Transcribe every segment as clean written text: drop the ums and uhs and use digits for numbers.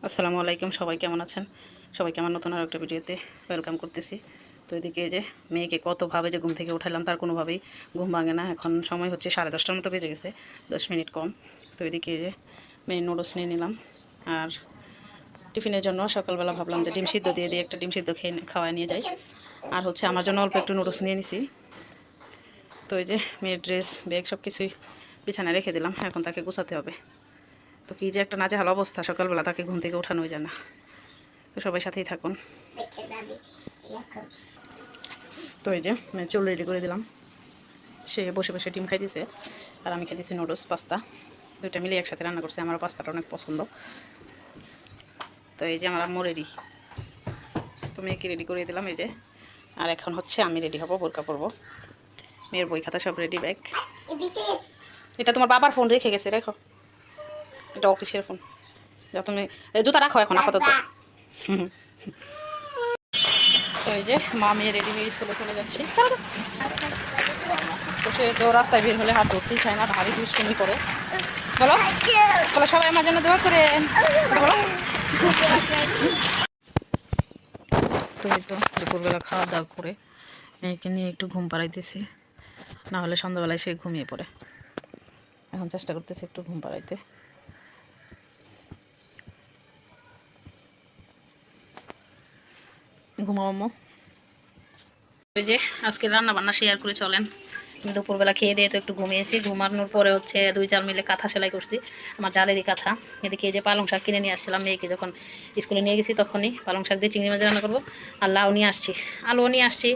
আসসালামু আলাইকুম, সবাই কেমন আছেন? সবাইকে আমার নতুন আর একটা ভিডিওতে ওয়েলকাম করতেছি। তো এদিকে যে মেয়েকে কতভাবে যে ঘুম থেকে উঠাইলাম, তার কোনোভাবেই ঘুম ভাঙে না। এখন সময় হচ্ছে 10:30টার মতো বেজে গেছে, 10 মিনিট কম। তো এদিকে যে মেয়ে নুডলস নিয়ে নিলাম, আর টিফিনের জন্য সকালবেলা ভাবলাম যে ডিম সিদ্ধ দিয়ে একটা ডিম সিদ্ধ খাওয়াই নিয়ে যাই। আর হচ্ছে আমার জন্য অল্প একটু নুডলস নিয়ে নিছি। তো এই যে মেয়ের ড্রেস ব্যাগ সব কিছুই বিছানায় রেখে দিলাম, এখন তাকে গোছাতে হবে। তো কী যে একটা নাজেহাল অবস্থা, সকালবেলা তাকে ঘুম থেকে ওঠানোই যায় না। তো সবাই সাথেই থাকুন। তো এই যে চুল রেডি করে দিলাম, সে বসে বসে ডিম খাইতেছে আর আমি খাইতেছি নুডলস পাস্তা, দুইটা মিলে একসাথে রান্না করছে। আমারও পাস্তাটা অনেক পছন্দ। তো এই যে আমার আম্মু রেডি, তো মেয়েকে রেডি করে দিলাম এই যে। আর এখন হচ্ছে আমি রেডি হব, বোরকা পরবো। মেয়ের বই খাতা সব রেডি, ব্যাগ। এটা তোমার বাবার ফোন রেখে গেছে, রেখো, এটা অফিসের ফোন। যা তুমি জুতা রাখো এখন আপাতত। তো এই যে মা মেয়ে রেডি হয়ে স্কুলে চলে যাচ্ছি। তো সে তো রাস্তায় বের হলে হাত ধরতেই চায় না, ভারী দুষ্টুমি করে। বলো বলো, সবাই আমার জন্য দোয়া করে বলো। তো এই তো দুপুরবেলা খাওয়া দাওয়া করে মেয়েকে নিয়ে একটু ঘুম পাড়াইতেছি, না হলে সন্ধ্যাবেলায় সে ঘুমিয়ে পড়ে। এখন চেষ্টা করতেছি একটু ঘুম পাড়াইতে। ঘুমাবো। ওই যে আজকে রান্না বান্না শেয়ার করে চলেন। দুপুরবেলা খেয়ে দিয়ে তো একটু ঘুমিয়েছি, ঘুমানোর পরে হচ্ছে 2-4 মিলে কাঁথা সেলাই করছি, আমার জালেরই কাঁথা। এদিকে এই যে পালং শাক কিনে নিয়ে আসছিলাম, মেয়েকে যখন স্কুলে নিয়ে গেছি তখনই পালং শাক দিয়ে চিংড়ি মাছ রান্না করবো। আর লাউ নিয়ে আসছি, আলুও নিয়ে আসছি।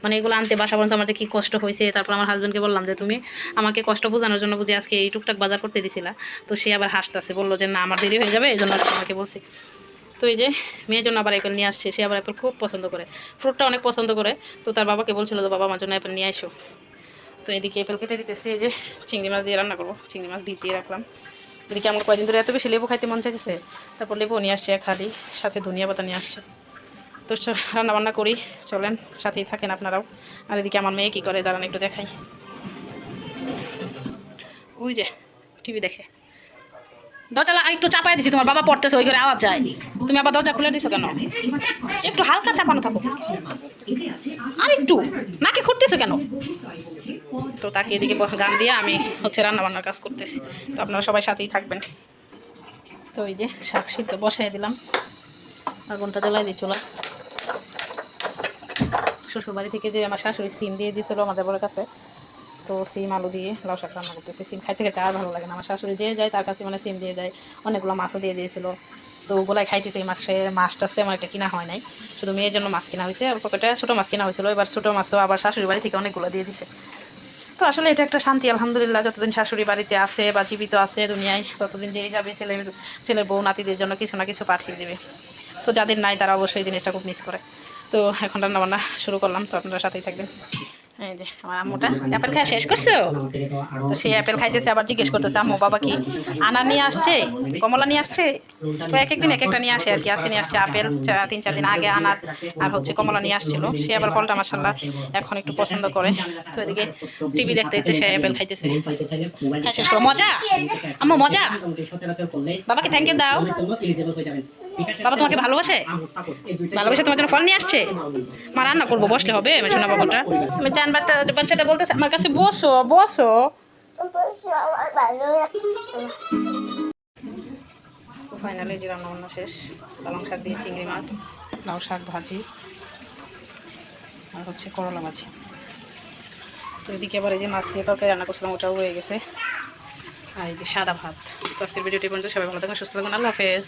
মানে এগুলো আনতে বাসা পর্যন্ত আমার যে কী কষ্ট হয়েছে। তারপর আমার হাজব্যান্ডকে বললাম যে তুমি আমাকে কষ্ট বোঝানোর জন্য বুঝি আজকে এই টুকটাক বাজার করতে দিছিলা। তো সে আবার হাসতেছে, বললো যে না আমার দেরি হয়ে যাবে, এই জন্য আমাকে বলছি। তো এই যে মেয়ের জন্য আবার অ্যাপেল নিয়ে আসছে, সে আবার অ্যাপেল খুব পছন্দ করে, ফ্রুটটা অনেক পছন্দ করে। তো তার বাবাকে বলছিল যে বাবা আমার জন্য অ্যাপেল নিয়ে আসো। তো এদিকে অ্যাপেল কেটে দিতেছি, এই যে চিংড়ি মাছ দিয়ে রান্না করবো, চিংড়ি মাছ ভিজিয়ে রাখলাম। এদিকে আমার কয়েকদিন ধরে এত বেশি লেবু খাইতে মন চাইতেছে, তারপর লেবু নিয়ে আসছে খালি, সাথে ধনিয়া পাতা নিয়ে আসছে। তো রান্না বান্না করি, চলেন সাথেই থাকেন আপনারাও। আর এদিকে আমার মেয়ে কী করে দাঁড়ান একটু দেখাই। ওই যে টিভি দেখে। দরজা একটু চাপাই দিছি, তোমার বাবা পড়তেছে, ওই করে আওয়াজ যায়। তুমি আবার দরজা খুলে দিছো কেন? একটু হালকা চাপানো থাকো, আর একটু নাকে খুঁড়তেছো কেন? তো তাকে এদিকে গান দিয়ে আমি হচ্ছে রান্না বান্নার কাজ করতেছি। তো আপনারা সবাই সাথেই থাকবেন। তো এই যে শাক সিদ্ধ বসাই দিলাম, আগুনটা জ্বালাই দিই চুলা। শ্বশুরবাড়ি থেকে যে আমার শাশুড়ি সিম দিয়ে দিয়েছিল আমাদের বড় কাছে, তো সিম আলু দিয়ে লাউ শাক রান্না করতেছি। সিম খাইতে খেতে আর ভালো লাগে না, আমার শাশুড়ি যে যায় তার কাছে মানে সিম দিয়ে যায়। অনেকগুলো মাছও দিয়ে দিয়েছিল, তো ওগুলাই খাইতেছি। এই মাছটা আমার একটা কিনা হয় নাই, শুধু মেয়ের জন্য মাছ কিনা হয়েছে। আর পকেটে ছোটো মাছ কিনা হয়েছিল, এবার ছোটো মাছও আবার শাশুড়ি বাড়ি থেকে অনেকগুলো দিয়ে দিছে। তো আসলে এটা একটা শান্তি, আলহামদুলিল্লাহ। যতদিন শাশুড়ি বাড়িতে আছে বা জীবিত আছে দুনিয়ায়, ততদিন যেই যাবে ছেলের বউ নাতিদের জন্য কিছু না কিছু পাঠিয়ে দেবে। তো যাদের নাই তারা অবশ্যই এই জিনিসটা খুব মিস করে। তো এখন রান্নাবান্না শুরু করলাম, তো আপনারা সাথেই থাকবেন। এই যে আমার আম্মুটা অ্যাপেল খাওয়া শেষ করছো, তো সেই অ্যাপেল খাইতেছে, আবার জিজ্ঞেস করতেছে আম্মু বাবা কি আনার নিয়ে আসছে, কমলা নিয়ে আসছে। তো এক একদিন এক একটা নিয়ে আসে আর কি। আজকে নিয়ে আসছে আপেল, 3-4 দিন আগে আনার আর হচ্ছে কমলা নিয়ে আসছিল। সে আবার ফলটা মাশাআল্লাহ এখন একটু পছন্দ করে। তো এদিকে টিভি দেখতে দেখতে সে অ্যাপেল খাইতেছে। খাই শেষ করো, মজা আম্মু মজা। বাবাকে থ্যাংক ইউ দাও। বাবা তোমাকে ভালোবাসে, ভালোবাসে তোমার জন্য ফল নিয়ে আসছে। মা রান্না করবো, বসলে হবে শোনা বাবাটা। আমি জান বাচ্চাটা বলতেছে আমার কাছে বসো বসো। ফাইনালি যে রান্না বান্না শেষ, পালং শাক দিয়ে চিংড়ি মাছ, লাউ শাক ভাজি, আর হচ্ছে করলা ভাজি। তো এদিকে আবার এই যে মাছ দিয়ে তরকারি রান্না করছিলাম, ওটাও হয়ে গেছে। আর এই যে সাদা ভাত। তো আজকের ভিডিওটি পর্যন্ত, সবাই ভালো থাকুন, সুস্থ থাকুন, আল্লাহ হাফেজ।